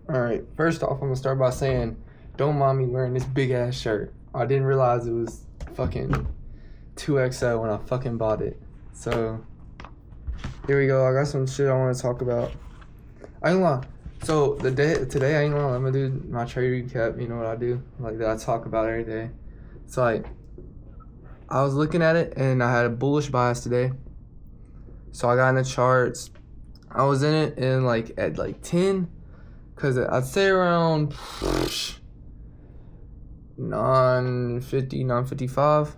All right. First off, I'm gonna start by saying, don't mind me wearing this big ass shirt. I didn't realize it was fucking 2XL when I fucking bought it. So here we go. I got some shit I want to talk about. I ain't gonna lie. So today I ain't gonna lie, I'm gonna do my trade recap. You know what I do? Like that I talk about every day. So like I was looking at it and I had a bullish bias today. So I got in the charts. I was in it and like at like 10. Cause I'd say around 950, 955,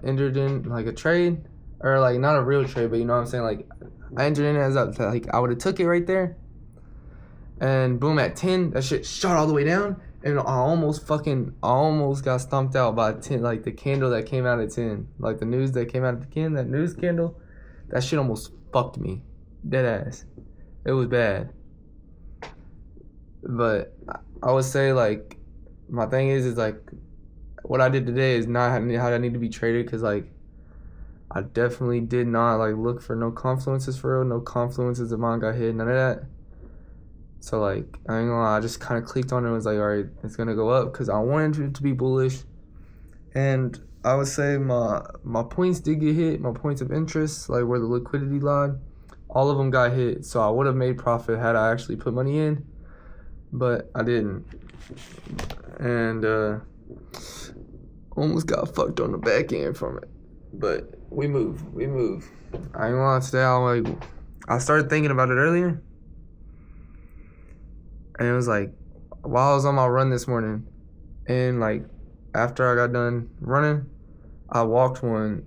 entered in like a trade, or like not a real trade, but you know what I'm saying. Like I entered in as I would have took it right there, and boom at 10, that shit shot all the way down, and I almost got stomped out by 10, like the candle that came out at 10, like the news that came out at 10, that news candle, that shit almost fucked me, dead ass. It was bad. But I would say like my thing is like what I did today is not how I need to be traded, because like I definitely did not like look for no confluences for real, no confluences of mine got hit, none of that. So like I ain't gonna lie, I just kind of clicked on it and was like, all right, it's gonna go up because I wanted it to be bullish. And I would say my points did get hit, my points of interest, like where the liquidity lied, all of them got hit. So I would have made profit had I actually put money in, but I didn't, and almost got fucked on the back end from it. But we move. I ain't gonna lie, today I started thinking about it earlier, and it was like while I was on my run this morning, and like after I got done running, I walked one,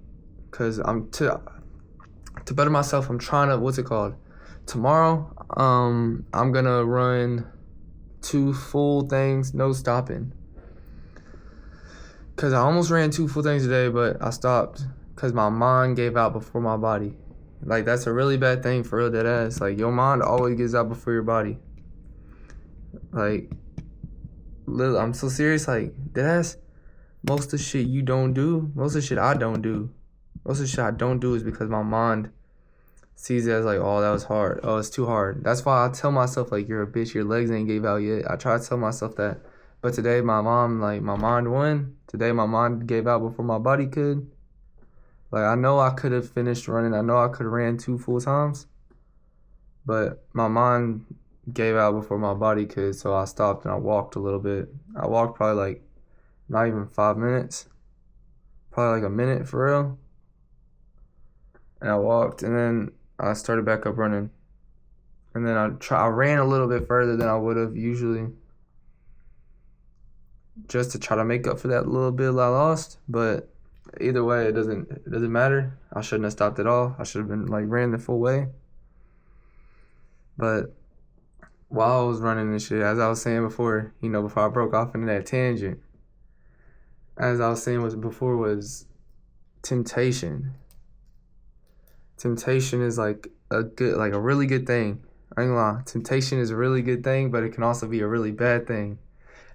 cause I'm to better myself. I'm trying to tomorrow. I'm gonna run 2 full things, no stopping. Cause I almost ran 2 full things today, but I stopped cause my mind gave out before my body. Like that's a really bad thing for real, dead ass. Like your mind always gives out before your body. Like, I'm so serious. Like dead ass. Most of the shit you don't do, most of the shit I don't do, most of the shit I don't do is because my mind sees it as like, oh, that was hard. Oh, it's too hard. That's why I tell myself like, you're a bitch. Your legs ain't gave out yet. I try to tell myself that. But today my mind won. Today my mind gave out before my body could. Like I know I could have finished running. I know I could have ran 2 full times. But my mind gave out before my body could. So I stopped and I walked a little bit. I walked probably like not even 5 minutes. Probably like a minute for real. And I walked and then I started back up running. And then I ran a little bit further than I would have usually, just to try to make up for that little bit I lost. But either way, it doesn't matter. I shouldn't have stopped at all. I should have been like ran the full way. But while I was running and shit, as I was saying before, before I broke off into that tangent, as I was saying was temptation. Temptation is like a really good thing. I ain't gonna lie. Temptation is a really good thing, but it can also be a really bad thing.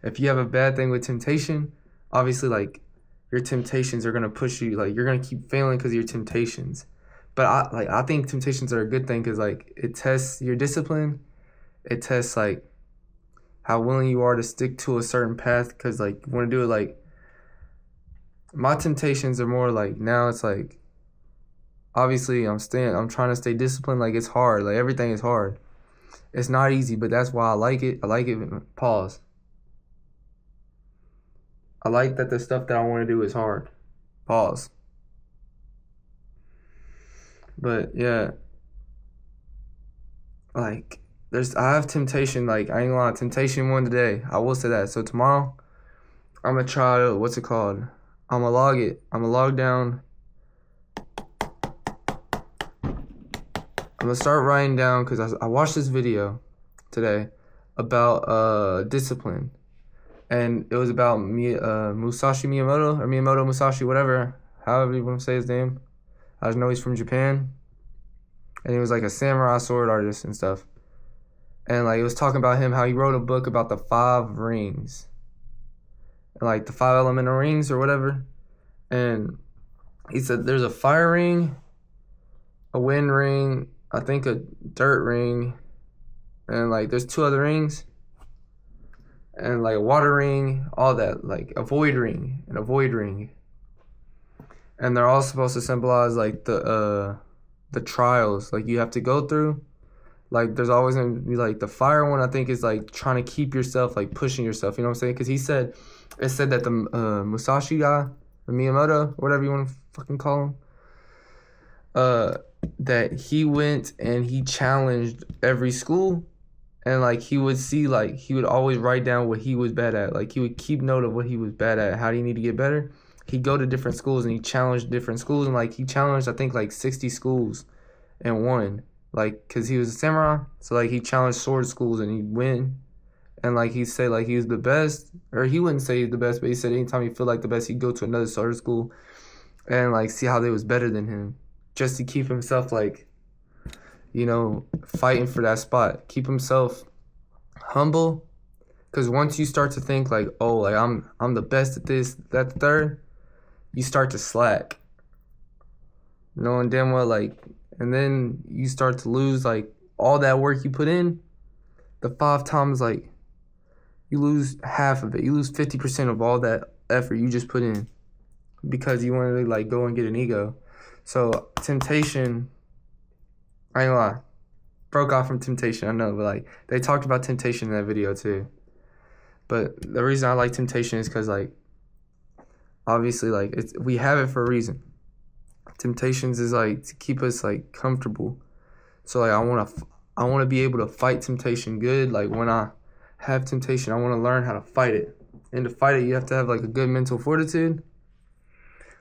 If you have a bad thing with temptation, obviously like your temptations are gonna push you, like you're gonna keep failing because of your temptations. But I think temptations are a good thing because like it tests your discipline. It tests like how willing you are to stick to a certain path, because like you want to do it. Like my temptations are more like, now it's like, obviously I'm trying to stay disciplined. Like it's hard. Like everything is hard. It's not easy, but that's why I like it. Pause. I like that the stuff that I want to do is hard. Pause. But yeah, like I have temptation. Like I ain't gonna lie, temptation won today. I will say that. So tomorrow, I'm gonna try to, I'm gonna log it. I'm gonna log down. I'm gonna start writing down, because I watched this video today about discipline, and it was about Musashi Miyamoto, or Miyamoto Musashi, whatever, however you want to say his name. I just know he's from Japan, and he was like a samurai sword artist and stuff. And like it was talking about him, how he wrote a book about the 5 rings, and like the 5 elemental rings or whatever. And he said there's a fire ring, a wind ring, I think a dirt ring, and like there's 2 other rings. and like water ring, all that, like a void ring and a void ring. And they're all supposed to symbolize like the trials like you have to go through. Like there's always gonna be like the fire one. I think is like trying to keep yourself like pushing yourself. You know what I'm saying? Because it said that the Musashi guy, the Miyamoto, whatever you want to fucking call him, that he went and he challenged every school, and like he would see like he would always write down what he was bad at. Like he would keep note of what he was bad at. How do you need to get better? He'd go to different schools and he challenged different schools, and like he challenged I think like 60 schools and won. Like, cause he was a samurai, so like he challenged sword schools and he'd win. And like he'd say like he was the best, or he wouldn't say he's the best, but he said anytime he feel like the best, he'd go to another sword school and like see how they was better than him, just to keep himself like, you know, fighting for that spot. Keep himself humble, cause once you start to think like, oh, like I'm the best at this, that, the third, you start to slack. Knowing damn well like. And then you start to lose, like, all that work you put in. The 5 times, like, you lose half of it. You lose 50% of all that effort you just put in because you wanted to, like, go and get an ego. So, Temptation, I ain't gonna lie, broke off from Temptation, I know. But, like, they talked about Temptation in that video, too. But the reason I like Temptation is because, like, obviously, like, we have it for a reason. Temptations is like to keep us like comfortable. So like I want to be able to fight temptation good. Like when I have temptation, I want to learn how to fight it. And to fight it, you have to have like a good mental fortitude.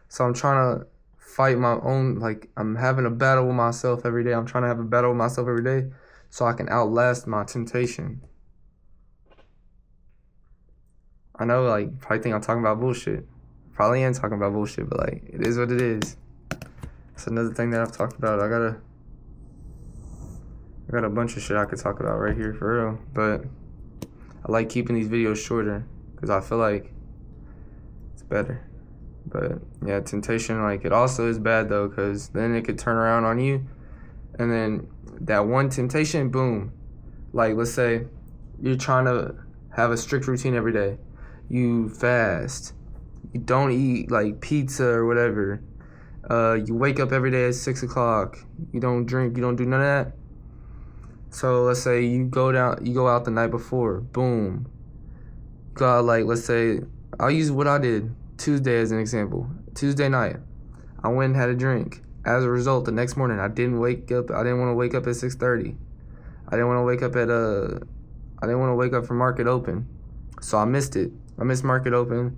So I'm trying to fight my own, like I'm having a battle with myself every day. I'm trying to have a battle with myself every day so I can outlast my temptation. I know like you probably think I'm talking about bullshit. Probably am talking about bullshit, but like it is what it is. That's another thing that I've talked about. I got a bunch of shit I could talk about right here for real. But I like keeping these videos shorter because I feel like it's better. But yeah, temptation, like it also is bad though, because then it could turn around on you. And then that one temptation, boom. Like let's say you're trying to have a strict routine every day. You fast. You don't eat like pizza or whatever. You wake up every day at 6 o'clock. You don't drink. You don't do none of that. So let's say you go out the night before. Boom. You go out like, let's say, I'll use what I did Tuesday as an example. Tuesday night, I went and had a drink. As a result, the next morning I didn't want to wake up at 6:30. I didn't want to wake up for market open. So I missed it. I missed market open.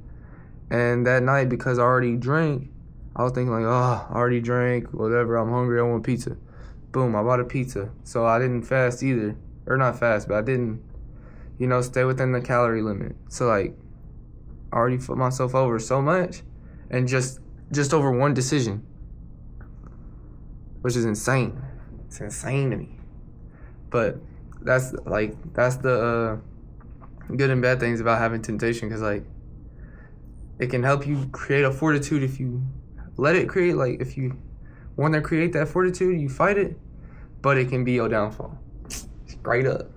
And that night, because I already drank, I was thinking like, oh, I already drank, whatever, I'm hungry, I want pizza. Boom, I bought a pizza. So I didn't fast either. Or not fast, but I didn't, stay within the calorie limit. So like, I already put myself over so much, and just over one decision, which is insane. It's insane to me. But that's the good and bad things about having temptation, because like, it can help you create a fortitude if you let it create, like if you want to create that fortitude, you fight it, but it can be your downfall. Straight up.